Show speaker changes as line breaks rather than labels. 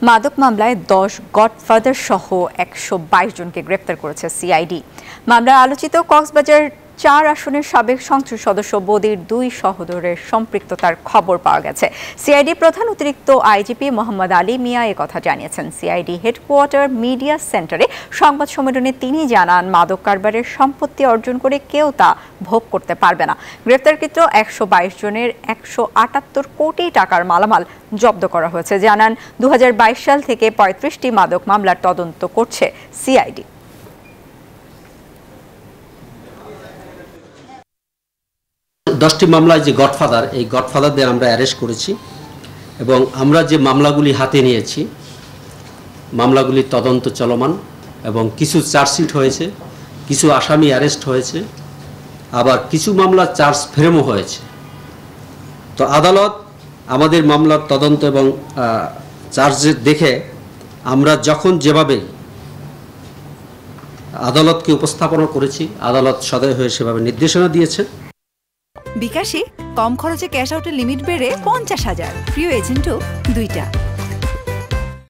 মাদক মামলায় 10 গডফাদার সহ 122 জনকে গ্রেপ্তার করেছে সিআইডি। মামলায় আলোচিত কক্সবাজার 4 আসনের সাবেক সংসদ সদস্য বদির 2 সহোদরের সম্পৃক্ততার খবর পাওয়া গেছে। সিআইডি প্রধান অতিরিক্ত আইজিপি মোহাম্মদ আলী মিয়া কথা জানিয়েছেন। সিআইডি হেডকোয়ার্টার মিডিয়া সেন্টারে সংবাদ সম্মেলনে তিনি জানান, মাদক কারবারের সম্পত্তি অর্জন করে কেউ তা ভোগ করতে পারবে না। গ্রেপ্তারকৃত 122 জনের 178 কোটি টাকার মালামাল জব্দ করা হয়েছে। জানান 2022 সাল থেকে 35টি মাদক মামলার তদন্ত করছে সিআইডি।
দশটি মামলায় যে গডফাদার, এই গডফাদারদের আমরা অ্যারেস্ট করেছি এবং আমরা যে মামলাগুলি হাতে নিয়েছি, মামলাগুলির তদন্ত চলমান এবং কিছু চার্জশিট হয়েছে, কিছু আসামি অ্যারেস্ট হয়েছে, আবার কিছু মামলা চার্জ ফ্রেমও হয়েছে। তো আদালত আমাদের মামলার তদন্ত এবং চার্জ দেখে আমরা যখন যেভাবে আদালতকে উপস্থাপনা করেছি, আদালত সদয় হয়ে সেভাবে নির্দেশনা দিয়েছে।
বিকাশে কম খরচে ক্যাশ আউটের লিমিট বেড়ে 50,000, প্রিয় এজেন্টও 2টা।